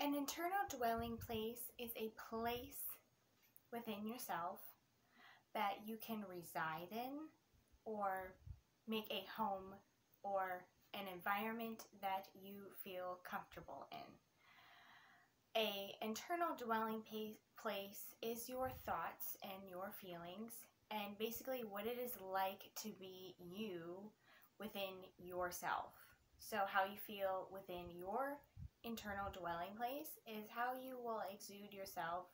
An internal dwelling place is a place within yourself that you can reside in or make a home or an environment that you feel comfortable in. An internal dwelling place is your thoughts and your feelings and basically what it is like to be you within yourself. So how you feel within your internal dwelling place is how you will exude yourself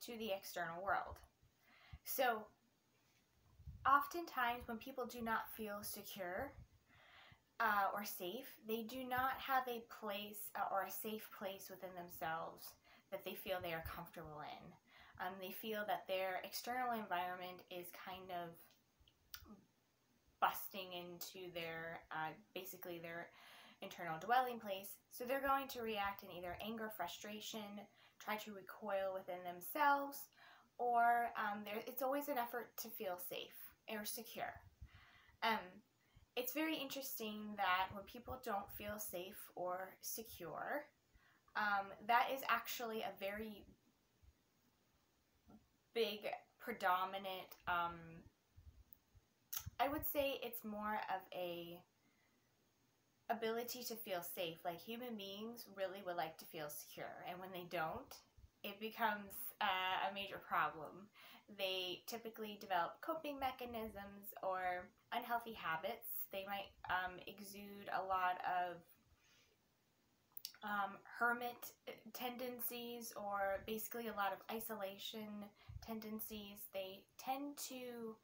to the external world. So oftentimes when people do not feel secure or safe, they do not have a place or a safe place within themselves that they feel they are comfortable in. They feel that their external environment is kind of busting into their, basically their internal dwelling place. So they're going to react in either anger, frustration, try to recoil within themselves, or it's always an effort to feel safe or secure. It's very interesting that when people don't feel safe or secure, that is actually a very big, predominant, I would say it's more of a ability to feel safe. Like human beings really would like to feel secure, and when they don't, it becomes a major problem. They typically develop coping mechanisms or unhealthy habits. They might exude a lot of hermit tendencies or basically a lot of isolation tendencies. They tend to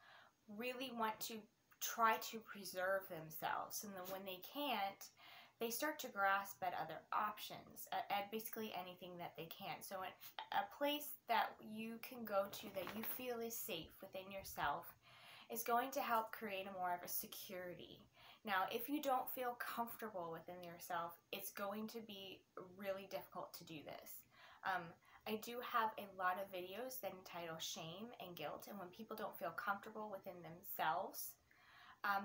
really want to try to preserve themselves, and then when they can't, they start to grasp at other options, at basically anything that they can. So a place that you can go to that you feel is safe within yourself is going to help create more of a security. Now, if you don't feel comfortable within yourself, it's going to be really difficult to do this. I do have a lot of videos that entitle Shame and Guilt, and when people don't feel comfortable within themselves,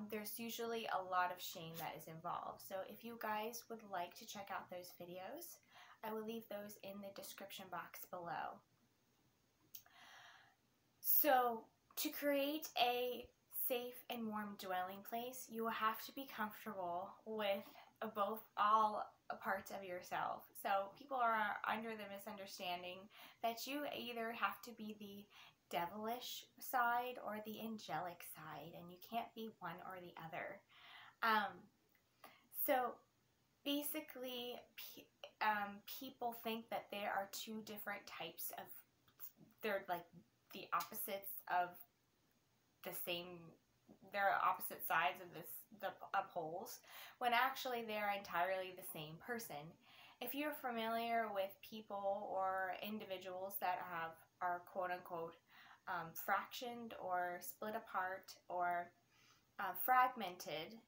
there's usually a lot of shame that is involved. So if you guys would like to check out those videos, I will leave those in the description box below. So to create a safe and warm dwelling place, you will have to be comfortable with all parts of yourself. So people are under the misunderstanding that you either have to be the devilish side or the angelic side, and you can't be one or the other. So basically, people think that there are two different types of, they're like the opposites of the same, they're opposite sides of the poles, when actually they're entirely the same person. If you're familiar with people or individuals that are quote-unquote fractioned or split apart or fragmented,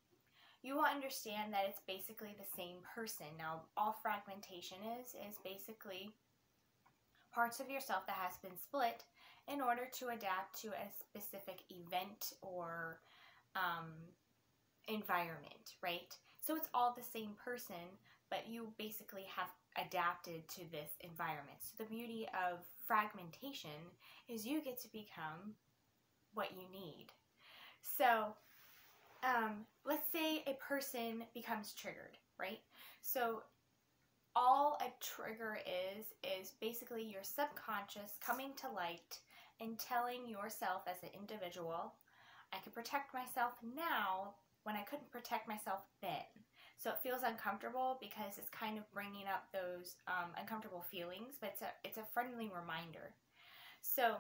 you will understand that it's basically the same person. Now, all fragmentation is basically parts of yourself that has been split in order to adapt to a specific event or environment, right? So it's all the same person, but you basically have adapted to this environment. So the beauty of fragmentation is you get to become what you need. So let's say a person becomes triggered, right? So all a trigger is basically your subconscious coming to light and telling yourself as an individual, I can protect myself now when I couldn't protect myself then. So it feels uncomfortable because it's kind of bringing up those uncomfortable feelings, but it's a friendly reminder. So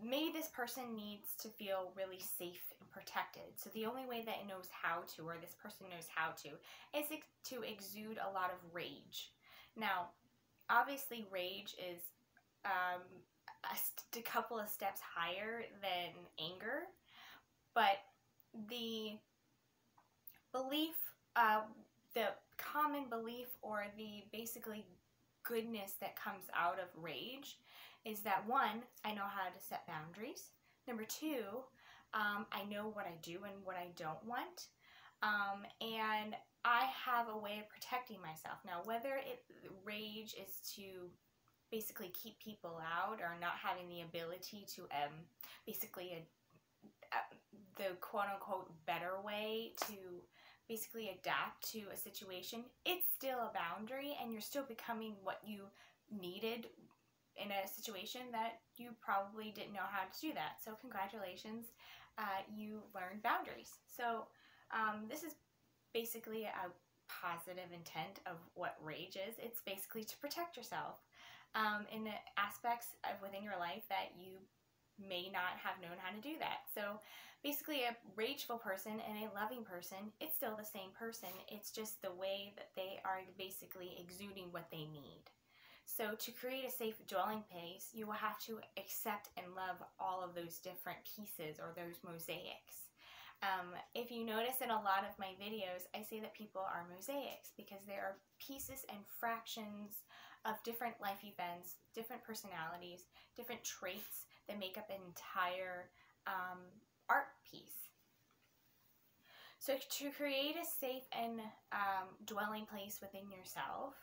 maybe this person needs to feel really safe and protected. So the only way that it knows how to, or this person knows how to, is to exude a lot of rage. Now, obviously rage is a couple of steps higher than anger, but the belief, the common belief, or the basically goodness that comes out of rage is that, one, I know how to set boundaries. Number two, I know what I do and what I don't want. And I have a way of protecting myself. Now, whether rage is to basically keep people out or not having the ability to basically the quote-unquote better way to basically adapt to a situation, it's still a boundary, and you're still becoming what you needed in a situation that you probably didn't know how to do that. So congratulations, you learned boundaries. So this is basically a positive intent of what rage is. It's basically to protect yourself in aspects of within your life that you may not have known how to do that. So basically, a rageful person and a loving person, it's still the same person. It's just the way that they are basically exuding what they need. So to create a safe dwelling place, you will have to accept and love all of those different pieces or those mosaics. If you notice in a lot of my videos, I say that people are mosaics because there are pieces and fractions of different life events, different personalities, different traits that make up an entire art piece. So to create a safe and dwelling place within yourself,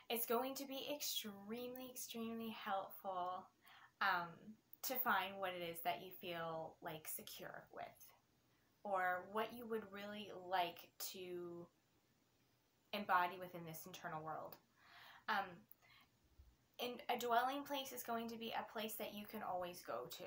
it's going to be extremely helpful to find what it is that you feel like secure with, or what you would really like to embody within this internal world. And a dwelling place is going to be a place that you can always go to.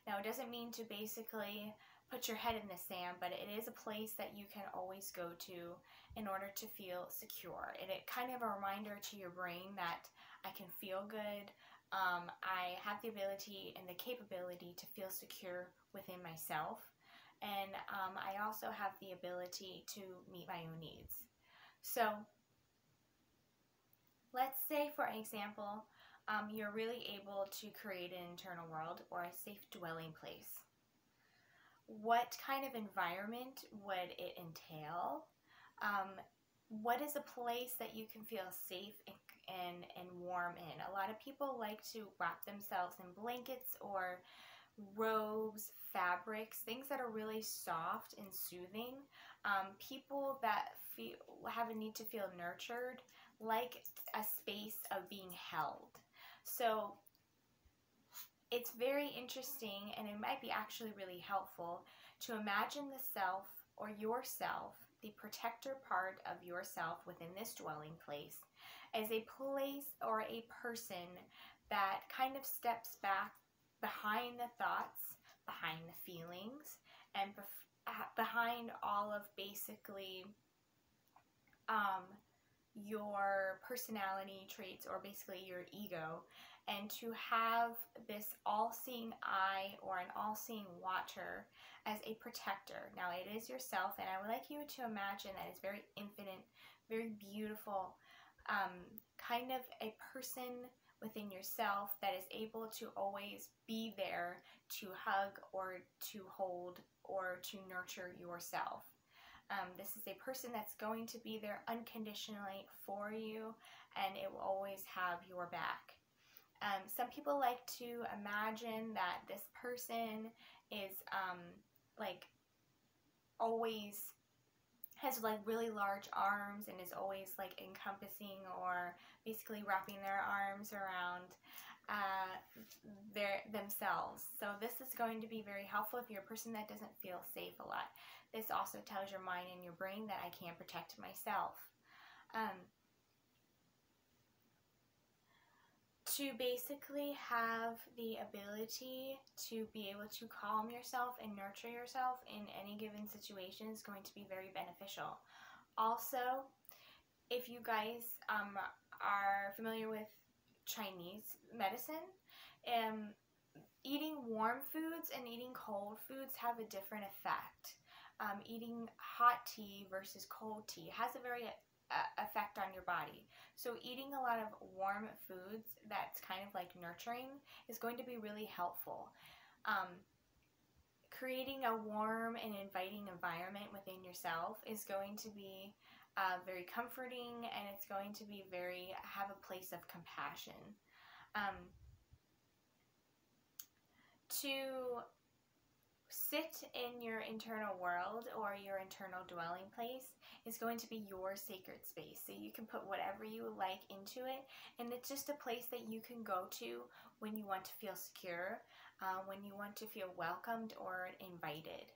Now, it doesn't mean to basically put your head in the sand, but it is a place that you can always go to in order to feel secure. And it kind of a reminder to your brain that I can feel good. I have the ability and the capability to feel secure within myself. And I also have the ability to meet my own needs. So let's say, for example, you're really able to create an internal world or a safe dwelling place. What kind of environment would it entail? What is a place that you can feel safe and warm in? A lot of people like to wrap themselves in blankets or robes, fabrics, things that are really soft and soothing. People that have a need to feel nurtured like a space of being held. So it's very interesting, and it might be actually really helpful to imagine the self or yourself, the protector part of yourself within this dwelling place, as a place or a person that kind of steps back behind the thoughts, behind the feelings, and behind all of basically your personality traits, or basically your ego, and to have this all-seeing eye or an all-seeing watcher as a protector. Now, it is yourself, and I would like you to imagine that it's very infinite, very beautiful, kind of a person within yourself that is able to always be there to hug or to hold or to nurture yourself. This is a person that's going to be there unconditionally for you, and it will always have your back. Some people like to imagine that this person is like always has like really large arms and is always like encompassing or basically wrapping their arms around themselves. So this is going to be very helpful if you're a person that doesn't feel safe a lot. This also tells your mind and your brain that I can't protect myself. To basically have the ability to be able to calm yourself and nurture yourself in any given situation is going to be very beneficial. Also, if you guys are familiar with Chinese medicine, eating warm foods and eating cold foods have a different effect. Eating hot tea versus cold tea has a very effect on your body. So eating a lot of warm foods that's kind of like nurturing is going to be really helpful. Creating a warm and inviting environment within yourself is going to be very comforting, and it's going to be have a place of compassion. To sit in your internal world or your internal dwelling place is going to be your sacred space. So you can put whatever you like into it, and it's just a place that you can go to when you want to feel secure, when you want to feel welcomed or invited.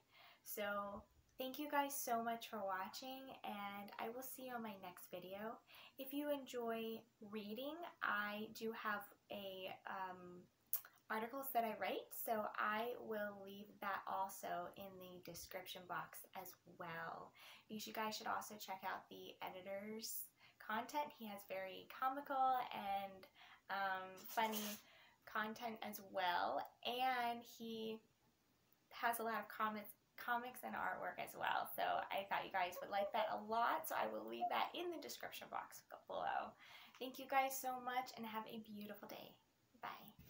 So thank you guys so much for watching, and I will see you on my next video. If you enjoy reading, I do have a articles that I write, so I will leave that also in the description box as well. You guys should also check out the editor's content. He has very comical and funny content as well, and he has a lot of comics and artwork as well. So I thought you guys would like that a lot, so I will leave that in the description box below. Thank you guys so much, and have a beautiful day. Bye.